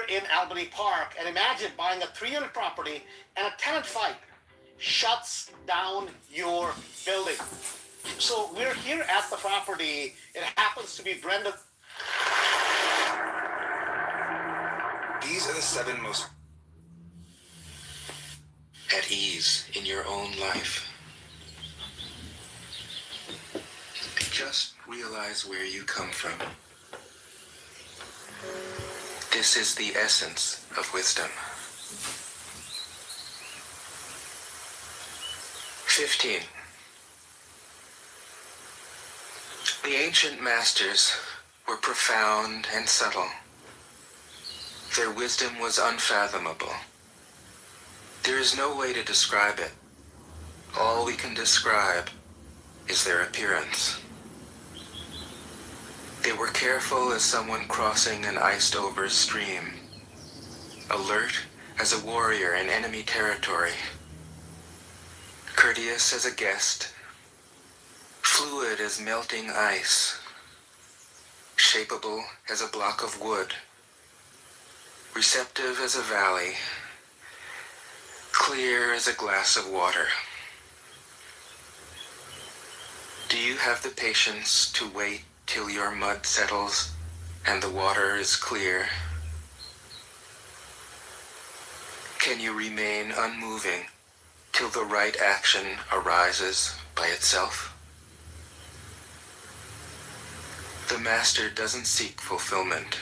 in Albany Park and imagine buying a 3-unit property and a tenant fight shuts down your building. So we're here at the property. It happens to be Brenda. These are the 7 most at ease in your own life. Just realize where you come from. This is the essence of wisdom. 15. The ancient masters were profound and subtle. Their wisdom was unfathomable. There is no way to describe it. All we can describe is their appearance. They were careful as someone crossing an iced-over stream, alert as a warrior in enemy territory, courteous as a guest, fluid as melting ice, shapeable as a block of wood, receptive as a valley, clear as a glass of water. Do you have the patience to wait till your mud settles and the water is clear? Can you remain unmoving till the right action arises by itself? The master doesn't seek fulfillment.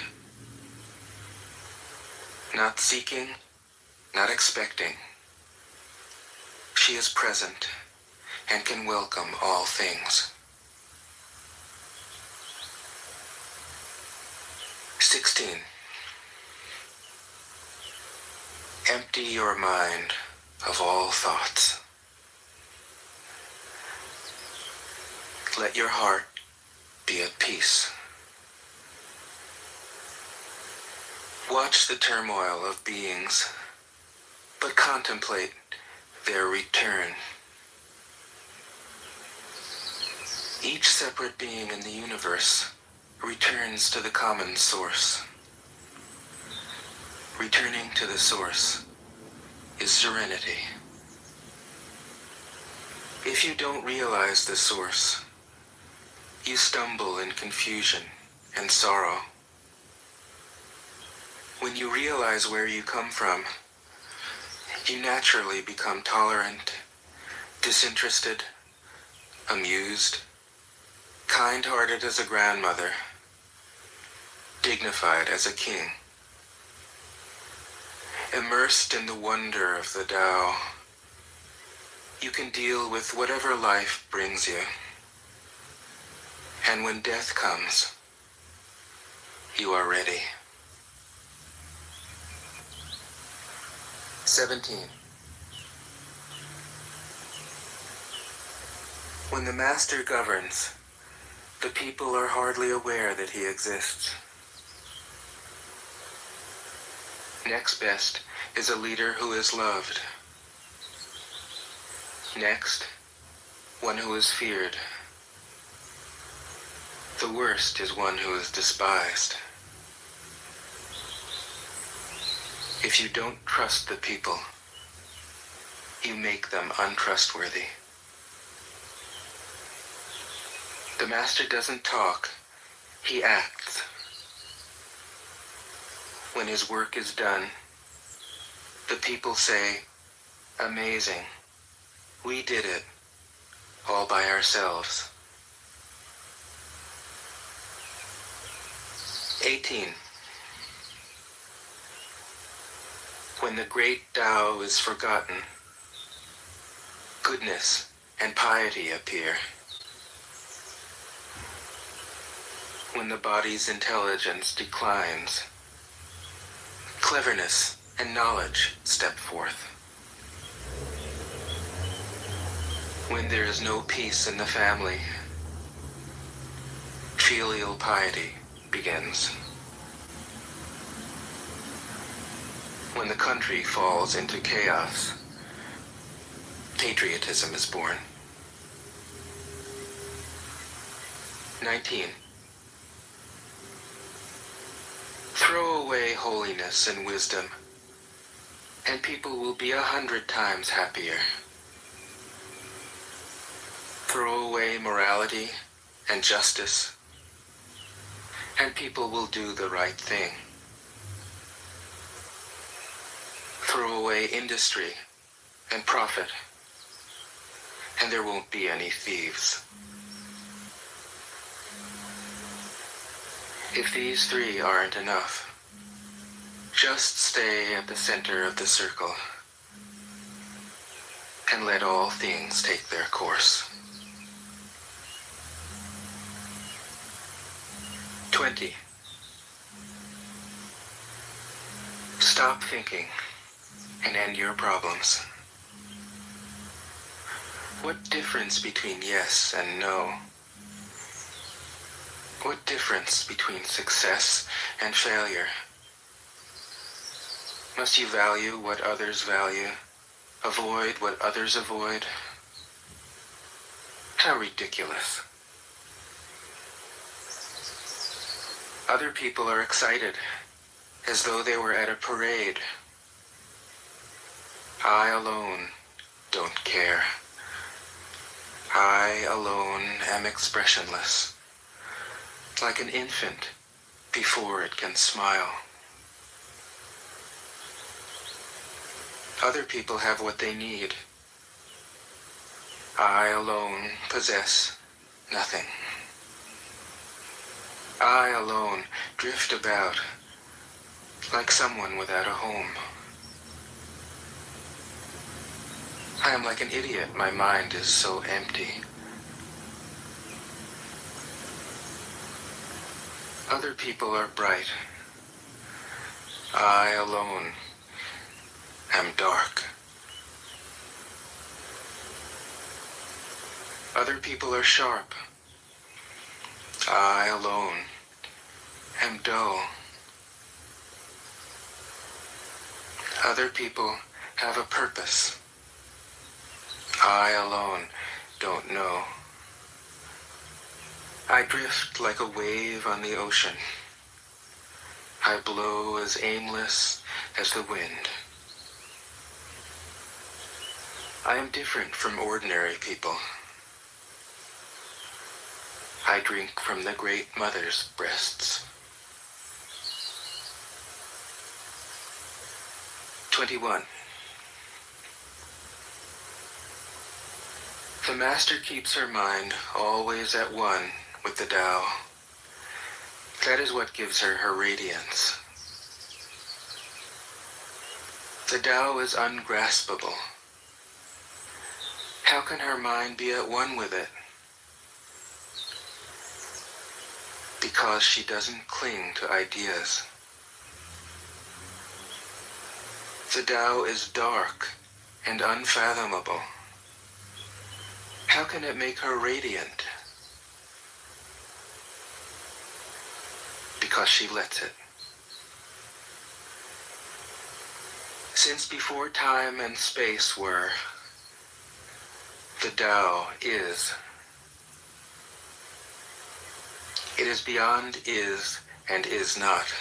Not seeking, not expecting. She is present and can welcome all things. 16. Empty your mind of all thoughts. Let your heart be at peace. Watch the turmoil of beings, but contemplate their return. Each separate being in the universe returns to the common source. Returning to the source is serenity. If you don't realize the source, you stumble in confusion and sorrow. When you realize where you come from, you naturally become tolerant, disinterested, amused, kind-hearted as a grandmother, dignified as a king. Immersed in the wonder of the Tao, you can deal with whatever life brings you. And when death comes, you are ready. 17. When the master governs, the people are hardly aware that he exists. Next best is a leader who is loved. Next, one who is feared. The worst is one who is despised. If you don't trust the people, you make them untrustworthy. The master doesn't talk, he acts. When his work is done, the people say, "Amazing, we did it, all by ourselves." 18. When the great Tao is forgotten, goodness and piety appear. When the body's intelligence declines, cleverness and knowledge step forth. When there is no peace in the family, filial piety begins. When the country falls into chaos, patriotism is born. 19. Throw away holiness and wisdom, and people will be 100 times happier. Throw away morality and justice, and people will do the right thing. Throw away industry and profit, and there won't be any thieves. If these three aren't enough, just stay at the center of the circle and let all things take their course. 20. Stop thinking and end your problems. What difference between yes and no? What difference between success and failure? Must you value what others value? Avoid what others avoid? How ridiculous. Other people are excited, as though they were at a parade. I alone don't care. I alone am expressionless, like an infant before it can smile. Other people have what they need. I alone possess nothing. I alone drift about like someone without a home. I am like an idiot. My mind is so empty. Other people are bright. I alone am dark. Other people are sharp. I alone am dull. Other people have a purpose. I alone don't know. I drift like a wave on the ocean. I blow as aimless as the wind. I am different from ordinary people. I drink from the Great Mother's breasts. 21. The Master keeps her mind always at one with the Tao. That is what gives her her radiance. The Tao is ungraspable. How can her mind be at one with it? Because she doesn't cling to ideas. The Tao is dark and unfathomable. How can it make her radiant? Because she lets it. Since before time and space were, the Tao is. It is beyond is and is not.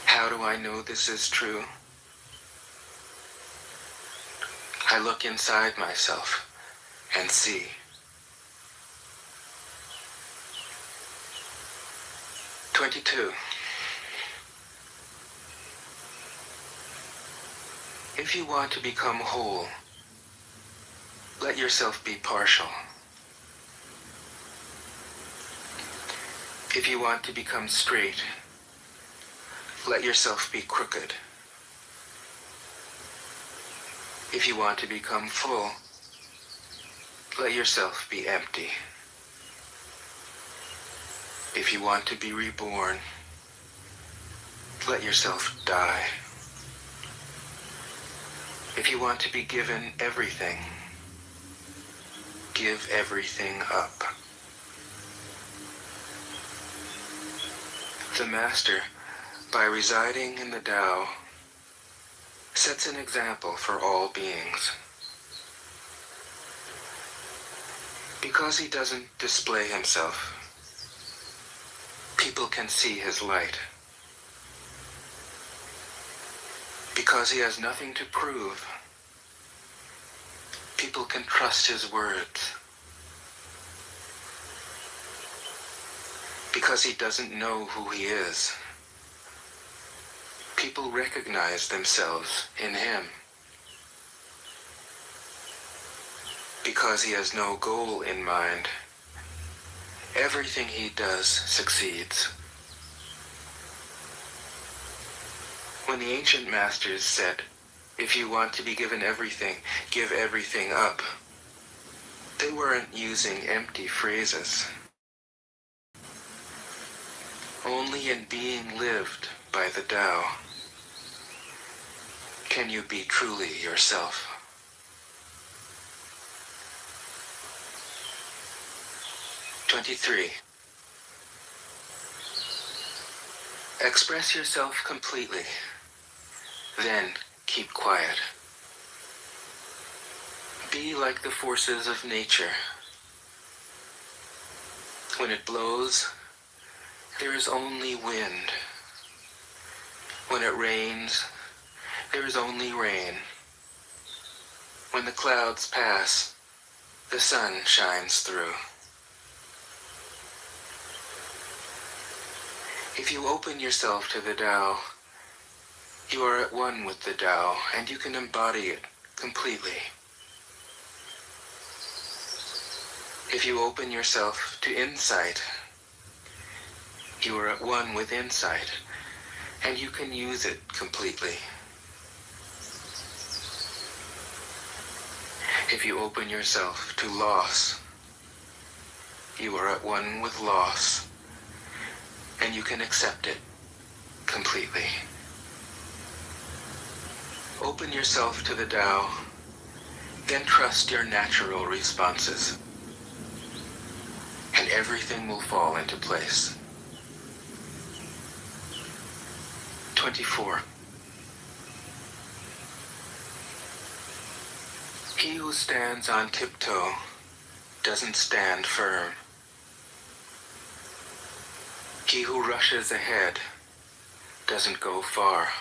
How do I know this is true? I look inside myself and see. "22. If you want to become whole, let yourself be partial. If you want to become straight, let yourself be crooked. If you want to become full, let yourself be empty. If you want to be reborn, let yourself die. If you want to be given everything, give everything up." The Master, by residing in the Tao, sets an example for all beings. Because he doesn't display himself, People can see his light. Because he has nothing to prove, people can trust his words. Because he doesn't know who he is, people recognize themselves in him. Because he has no goal in mind, everything he does succeeds. When the ancient masters said, "If you want to be given everything, give everything up," they weren't using empty phrases. Only in being lived by the Tao can you be truly yourself. "23. Express yourself completely, then keep quiet. Be like the forces of nature. When it blows, there is only wind. When it rains, there is only rain. When the clouds pass, the sun shines through. If you open yourself to the Tao, you are at one with the Tao, and you can embody it completely. If you open yourself to insight, you are at one with insight, and you can use it completely. If you open yourself to loss, you are at one with loss, and you can accept it completely. Open yourself to the Tao, then trust your natural responses, and everything will fall into place. 24. He who stands on tiptoe doesn't stand firm. He who rushes ahead doesn't go far.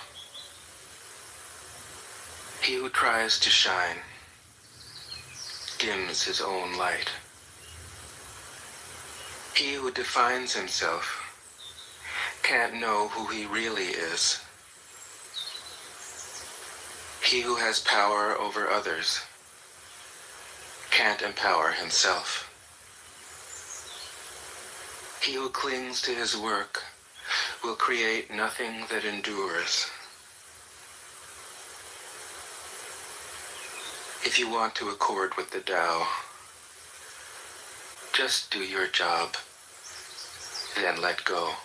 He who tries to shine dims his own light. He who defines himself can't know who he really is. He who has power over others can't empower himself. He who clings to his work will create nothing that endures. If you want to accord with the Tao, just do your job, then let go.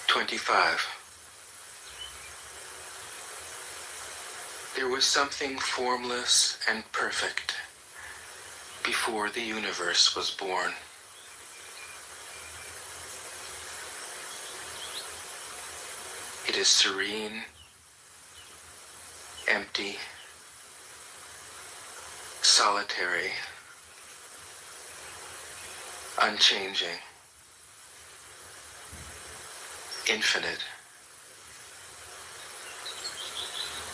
25. There was something formless and perfect before the universe was born. It is serene, empty, solitary, unchanging, infinite,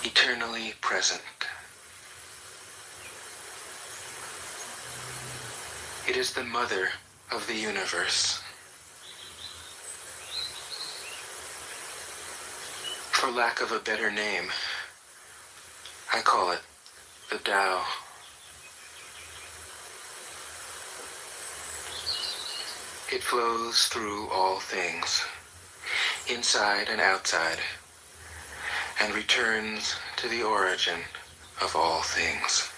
eternally present. It is the mother of the universe. For lack of a better name, I call it the Tao. It flows through all things, inside and outside, and returns to the origin of all things.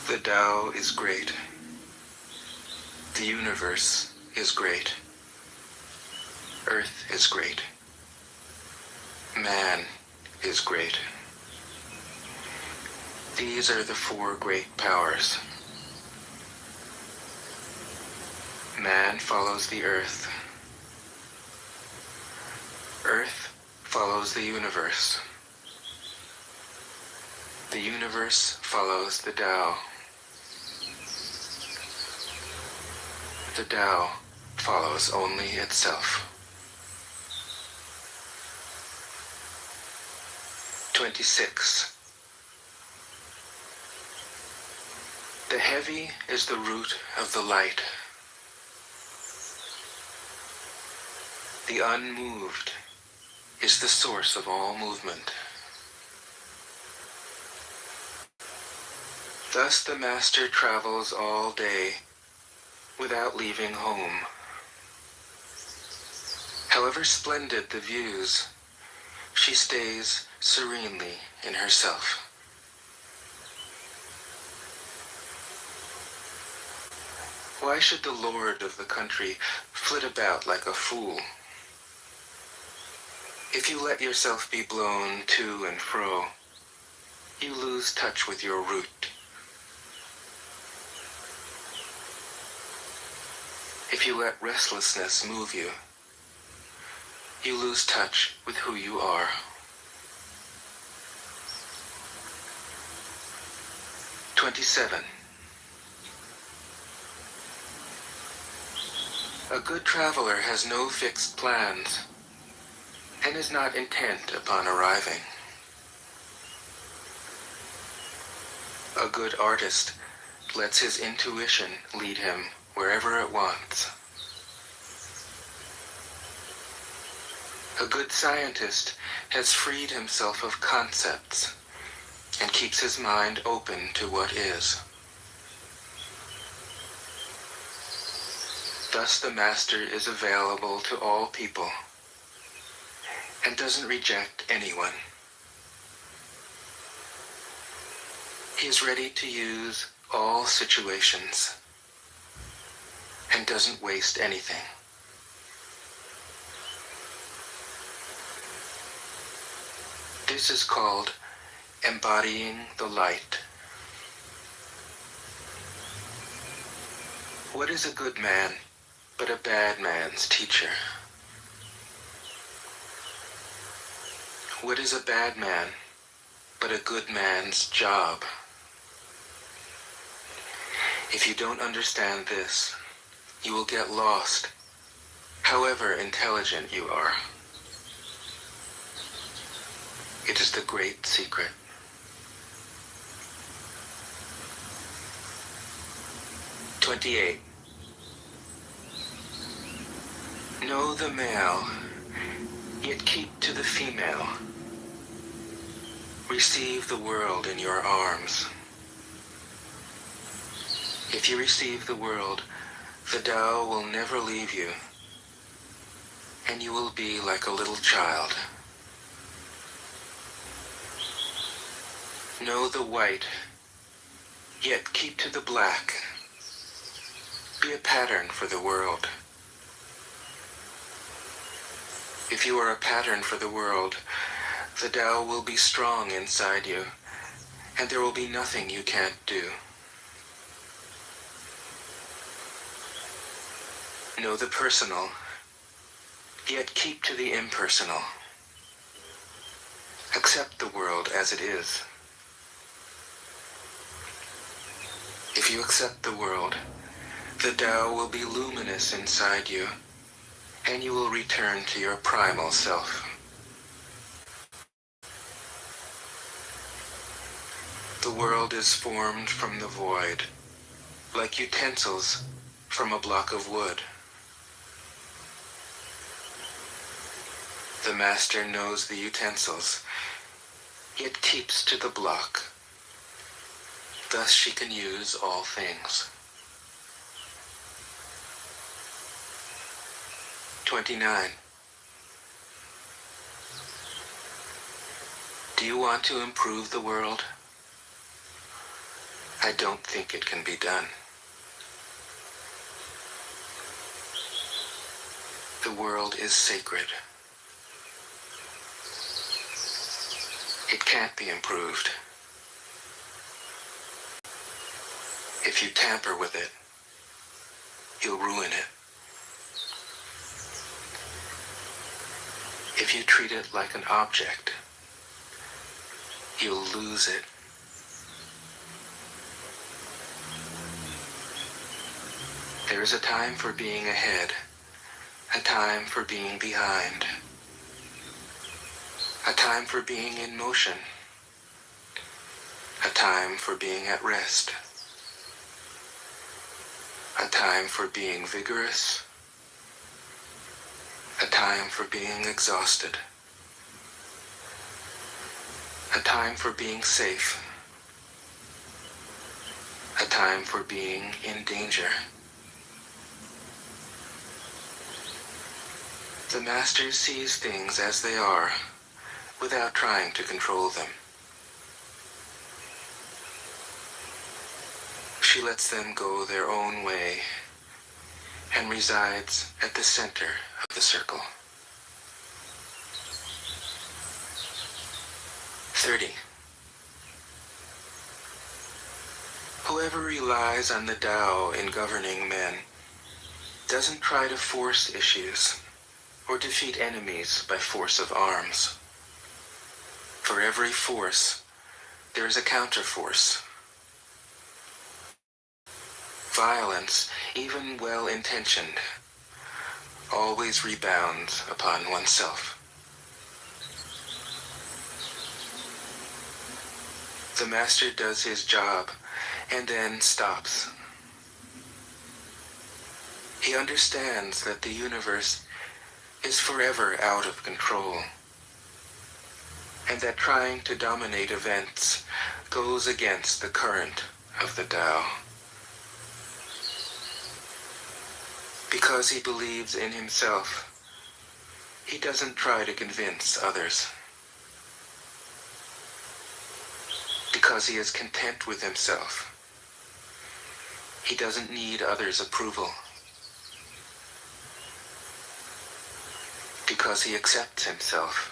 The Tao is great. The universe is great. Earth is great. Man is great. These are the four great powers. Man follows the earth. Earth follows the universe. The universe follows the Tao. The Tao follows only itself. 26. The heavy is the root of the light. The unmoved is the source of all movement. Thus the master travels all day without leaving home. However splendid the views, she stays serenely in herself. Why should the lord of the country flit about like a fool? If you let yourself be blown to and fro, you lose touch with your root. If you let restlessness move you, you lose touch with who you are. "27. A good traveler has no fixed plans and is not intent upon arriving. A good artist lets his intuition lead him wherever it wants. A good scientist has freed himself of concepts and keeps his mind open to what is. Thus the master is available to all people and doesn't reject anyone. He is ready to use all situations and doesn't waste anything. This is called embodying the light. What is a good man but a bad man's teacher? What is a bad man but a good man's job? If you don't understand this, you will get lost, however intelligent you are. It is the great secret. 28. Know the male, yet keep to the female. Receive the world in your arms. If you receive the world, the Tao will never leave you, and you will be like a little child. Know the white, yet keep to the black. Be a pattern for the world. If you are a pattern for the world, the Tao will be strong inside you, and there will be nothing you can't do. Know the personal, yet keep to the impersonal. Accept the world as it is. If you accept the world, the Tao will be luminous inside you, and you will return to your primal self. The world is formed from the void, like utensils from a block of wood. The master knows the utensils, yet keeps to the block. Thus she can use all things. 29. Do you want to improve the world? I don't think it can be done. The world is sacred. It can't be improved. If you tamper with it, you'll ruin it. If you treat it like an object, you'll lose it There is a time for being ahead, a time for being behind, a time for being in motion, a time for being at rest, a time for being vigorous, a time for being exhausted, a time for being safe, a time for being in danger. The Master sees things as they are, without trying to control them. She lets them go their own way and resides at the center of the circle. 30. Whoever relies on the Tao in governing men doesn't try to force issues or defeat enemies by force of arms. For every force, there is a counterforce. Violence, even well-intentioned, always rebounds upon oneself. The Master does his job and then stops. He understands that the universe is forever out of control, and that trying to dominate events goes against the current of the Tao. Because he believes in himself, he doesn't try to convince others. Because he is content with himself, he doesn't need others' approval. Because he accepts himself,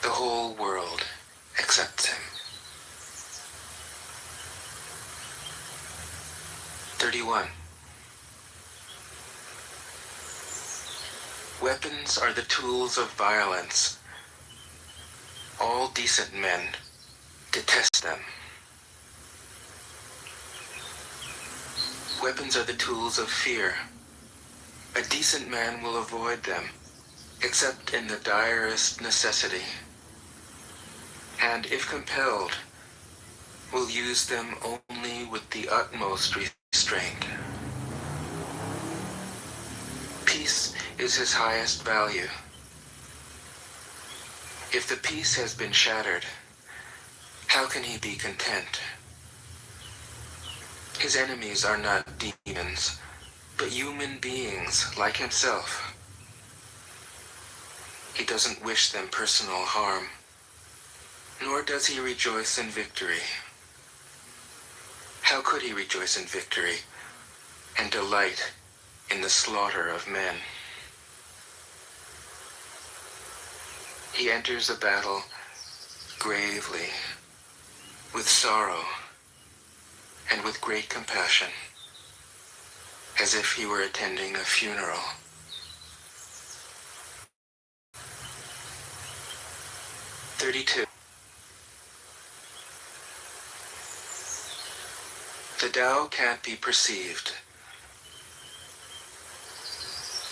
the whole world accepts him. 31. Weapons are the tools of violence. All decent men detest them. Weapons are the tools of fear. A decent man will avoid them, except in the direst necessity, and if compelled, will use them only with the utmost restraint. Peace is his highest value. If the peace has been shattered, how can he be content? His enemies are not demons, but human beings like himself. He doesn't wish them personal harm, nor does he rejoice in victory. How could he rejoice in victory and delight in the slaughter of men? He enters a battle gravely, with sorrow, and with great compassion, as if he were attending a funeral. "32. The Tao can't be perceived.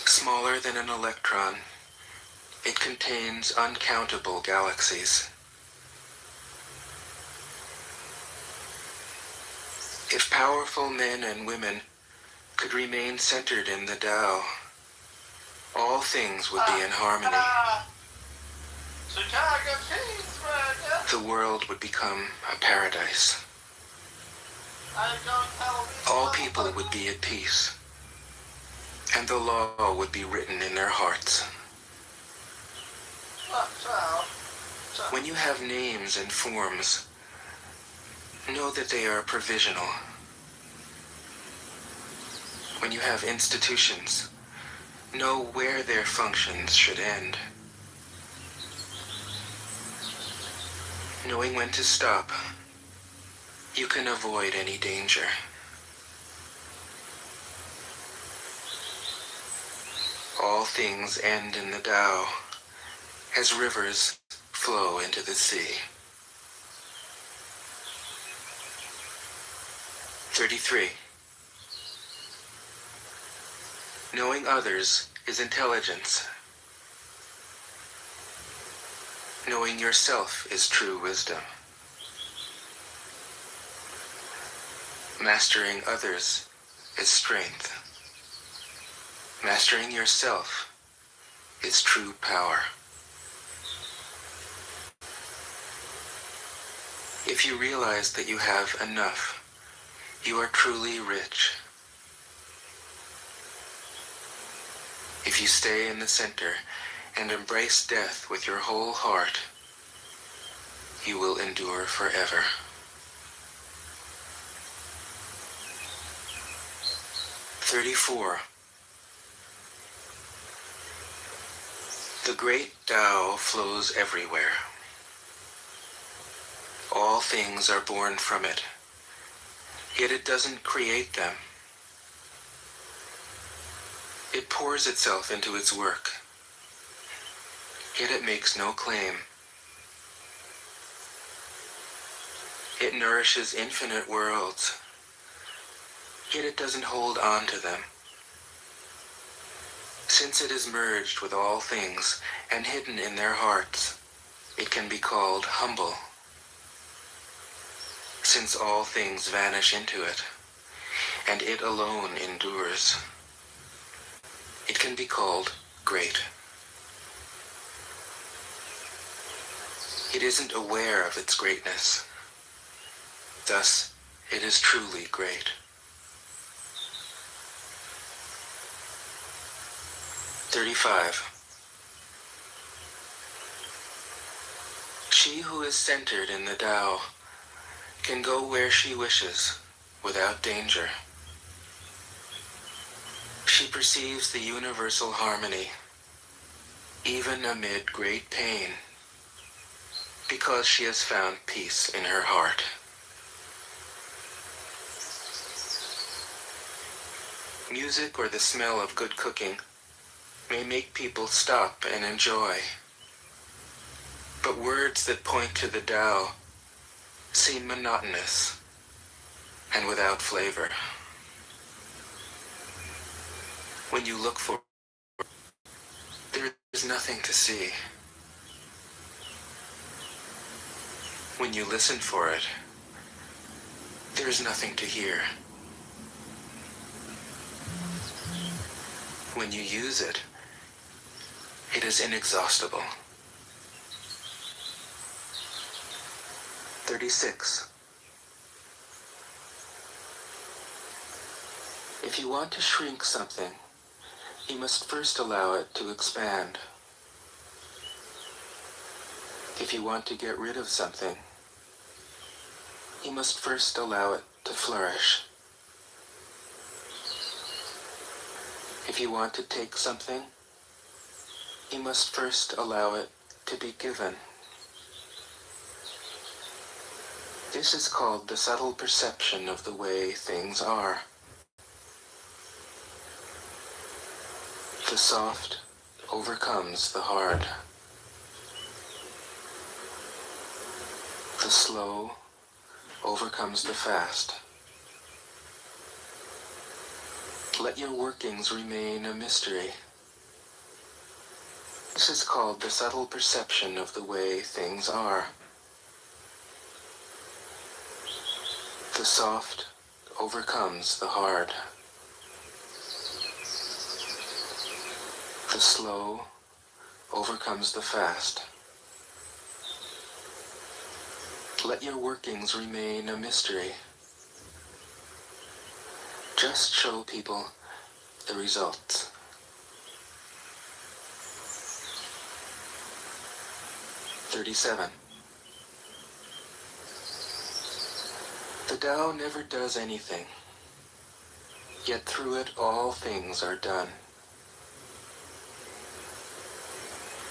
Smaller than an electron, it contains uncountable galaxies. If powerful men and women could remain centered in the Tao, all things would be in harmony. The world would become a paradise. All people would be at peace, and the law would be written in their hearts. When you have names and forms, know that they are provisional. When you have institutions, know where their functions should end. Knowing when to stop, you can avoid any danger. All things end in the Tao, as rivers flow into the sea. 33. Knowing others is intelligence. Knowing yourself is true wisdom. Mastering others is strength. Mastering yourself is true power. If you realize that you have enough, you are truly rich. If you stay in the center and embrace death with your whole heart, you will endure forever. "34. The great Tao flows everywhere. All things are born from it, yet it doesn't create them. It pours itself into its work, yet it makes no claim. It nourishes infinite worlds, yet it doesn't hold on to them. Since it is merged with all things and hidden in their hearts, it can be called humble. Since all things vanish into it, and it alone endures, it can be called great. It isn't aware of its greatness. Thus, it is truly great." 35. She who is centered in the Tao can go where she wishes without danger. She perceives the universal harmony, even amid great pain, because she has found peace in her heart. Music or the smell of good cooking may make people stop and enjoy, but words that point to the Tao seem monotonous and without flavor. When you look for it, there is nothing to see. When you listen for it, there is nothing to hear. When you use it, it is inexhaustible. 36. If you want to shrink something, you must first allow it to expand. If you want to get rid of something, you must first allow it to flourish. If you want to take something, you must first allow it to be given. This is called the subtle perception of the way things are. The soft overcomes the hard. The slow overcomes the fast. Let your workings remain a mystery. This is called the subtle perception of the way things are. The soft overcomes the hard. The slow overcomes the fast. Let your workings remain a mystery. Just show people the results. 37. The Tao never does anything, yet through it all things are done.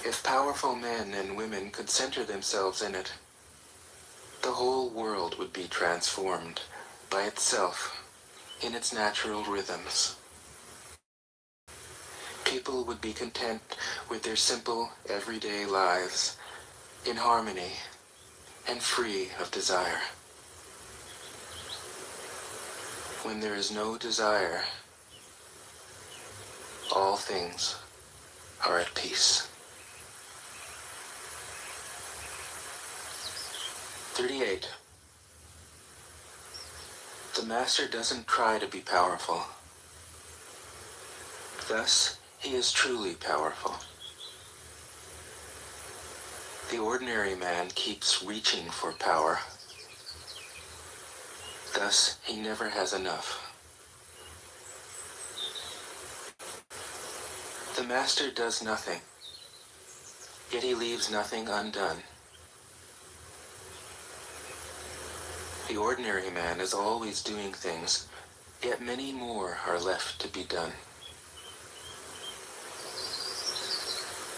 If powerful men and women could center themselves in it, the whole world would be transformed by itself in its natural rhythms. People would be content with their simple, everyday lives, in harmony and free of desire. When there is no desire, all things are at peace. 38. The Master doesn't try to be powerful. Thus, he is truly powerful. The ordinary man keeps reaching for power. Thus, he never has enough. The Master does nothing, yet he leaves nothing undone. The ordinary man is always doing things, yet many more are left to be done.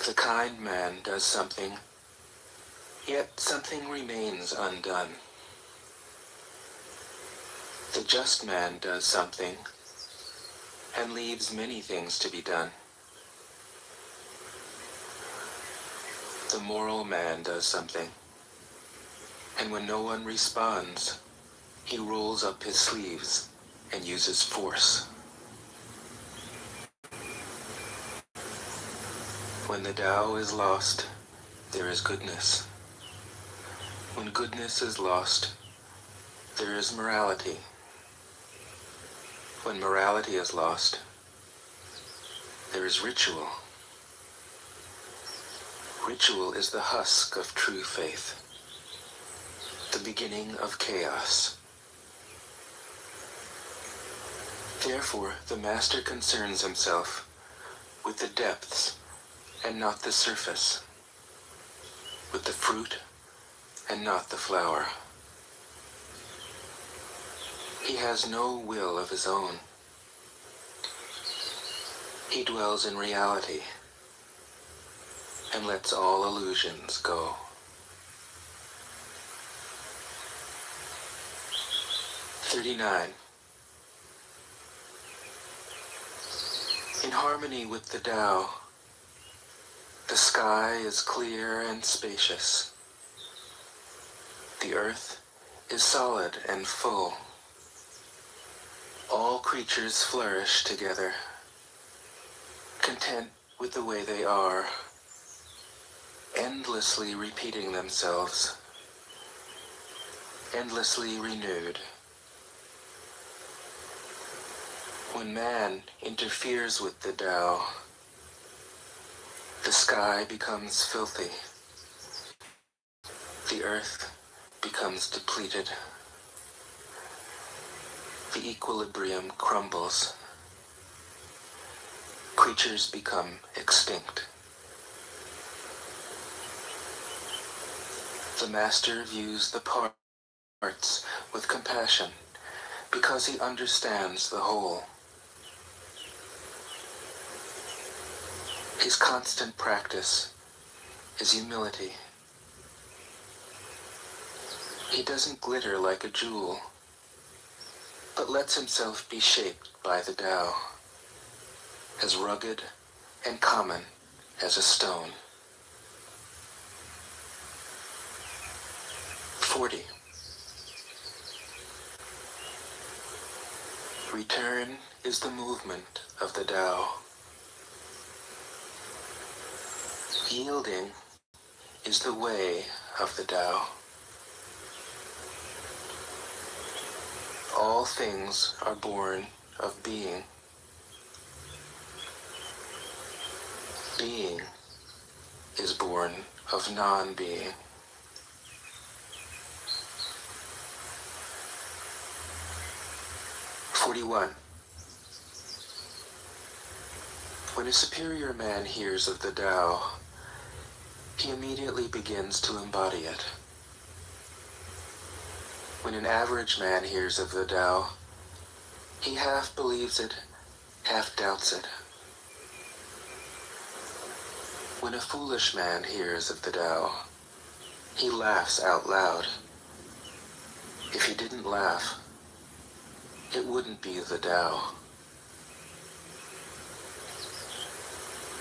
The kind man does something, yet something remains undone. The just man does something, and leaves many things to be done. The moral man does something, and when no one responds, he rolls up his sleeves and uses force. When the Tao is lost, there is goodness. When goodness is lost, there is morality. When morality is lost, there is ritual. Ritual is the husk of true faith, the beginning of chaos. Therefore, the Master concerns himself with the depths and not the surface, with the fruit and not the flower. He has no will of his own. He dwells in reality and lets all illusions go. "39. In harmony with the Tao, the sky is clear and spacious. The earth is solid and full. All creatures flourish together, content with the way they are, endlessly repeating themselves, endlessly renewed. When man interferes with the Tao, the sky becomes filthy, the earth becomes depleted, the equilibrium crumbles, creatures become extinct. The Master views the parts with compassion because he understands the whole. His constant practice is humility. He doesn't glitter like a jewel, but lets himself be shaped by the Tao, as rugged and common as a stone. 40. Return is the movement of the Tao. Yielding is the way of the Tao. All things are born of being. Being is born of non-being. When a superior man hears of the Tao, he immediately begins to embody it. When an average man hears of the Tao, he half believes it, half doubts it. When a foolish man hears of the Tao, he laughs out loud. If he didn't laugh, it wouldn't be the Tao.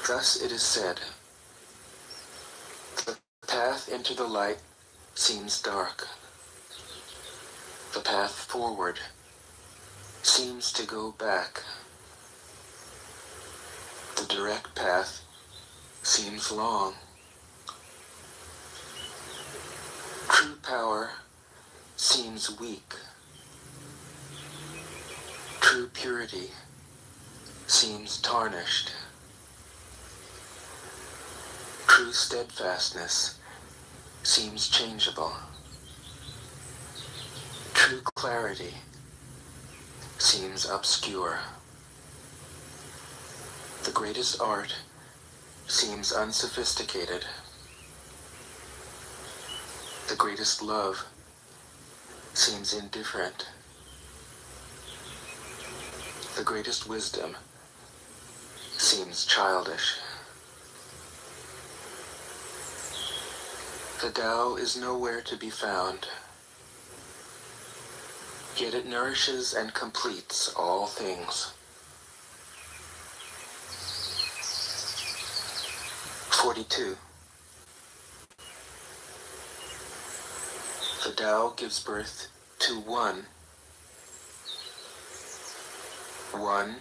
Thus it is said, the path into the light seems dark. The path forward seems to go back. direct path seems long. True power seems weak. True purity seems tarnished. True steadfastness seems changeable. True clarity seems obscure. The greatest art seems unsophisticated. The greatest love seems indifferent. The greatest wisdom seems childish. The Tao is nowhere to be found, yet it nourishes and completes all things. 42. The Tao gives birth to one. One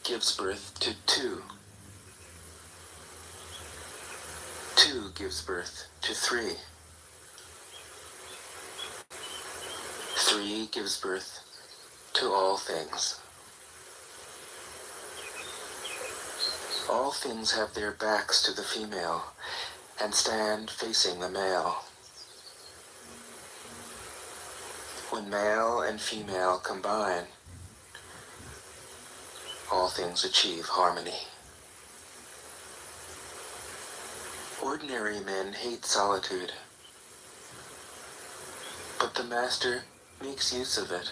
gives birth to two. Two gives birth to three. Three gives birth to all things. All things have their backs to the female and stand facing the male. When male and female combine, all things achieve harmony. Ordinary men hate solitude, but the Master makes use of it,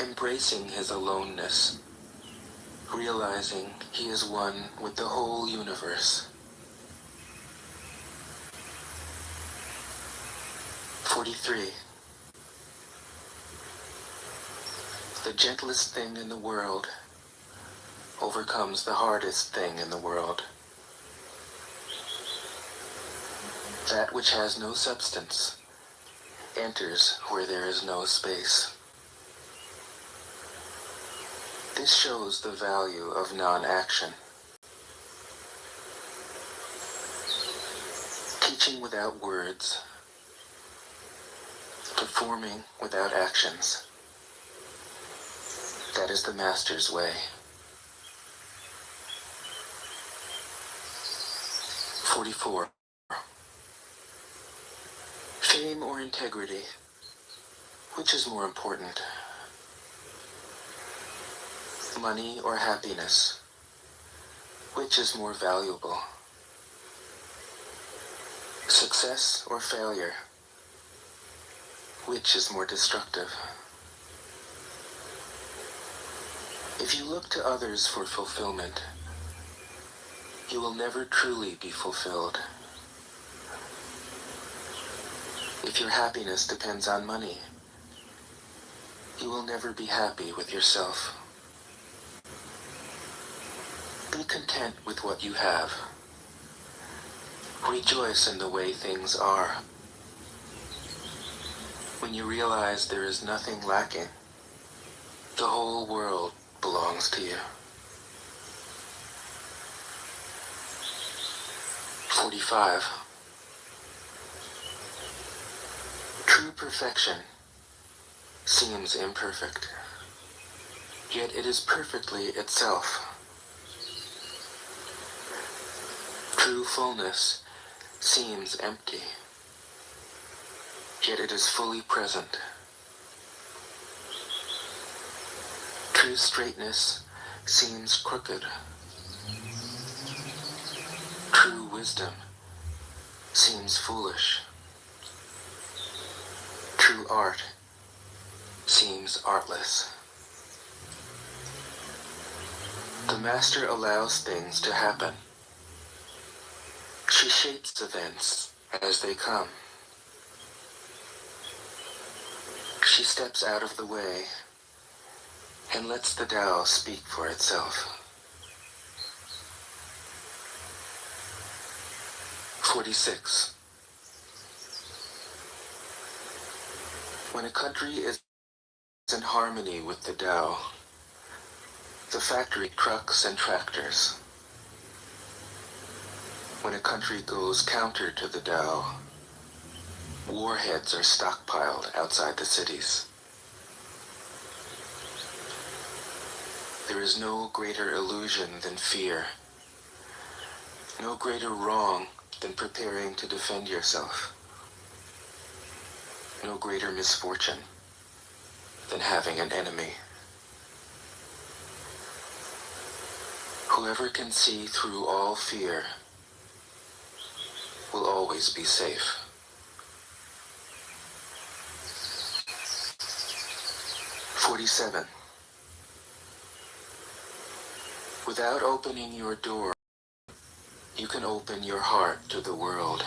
embracing his aloneness, realizing he is one with the whole universe. 43. The gentlest thing in the world overcomes the hardest thing in the world. That which has no substance enters where there is no space. This shows the value of non-action. Teaching without words, performing without actions. That is the Master's way. 44. Fame or integrity? Which is more important? Money or happiness? Which is more valuable? Success or failure? Which is more destructive? If you look to others for fulfillment, you will never truly be fulfilled. If your happiness depends on money, you will never be happy with yourself. Be content with what you have. Rejoice in the way things are. When you realize there is nothing lacking, the whole world belongs to you. 45. True perfection seems imperfect, yet it is perfectly itself. True fullness seems empty, yet it is fully present. True straightness seems crooked. True wisdom seems foolish. True art seems artless. The Master allows things to happen. She shapes events as they come. She steps out of the way and lets the Tao speak for itself. 46. When a country is in harmony with the Tao, The factory trucks and tractors. When a country goes counter to the Tao, warheads are stockpiled outside the cities. There is no greater illusion than fear, no greater wrong than preparing to defend yourself, no greater misfortune than having an enemy. Whoever can see through all fear will always be safe. "47. Without opening your door, you can open your heart to the world.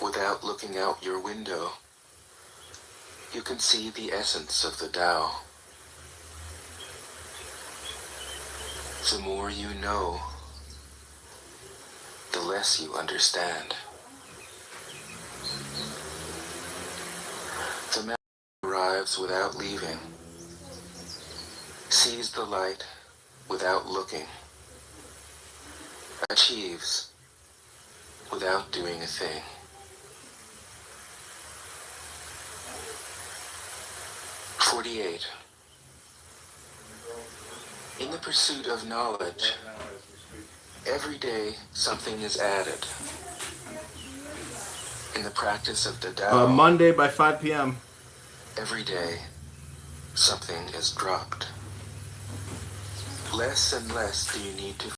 Without looking out your window, you can see the essence of the Tao. The more you know, the less you understand. The man arrives without leaving, sees the light without looking, achieves without doing a thing. 48. In the pursuit of knowledge, every day something is added. In the practice of the Tao, Monday by 5 p.m. every day something is dropped. Less and less do you need to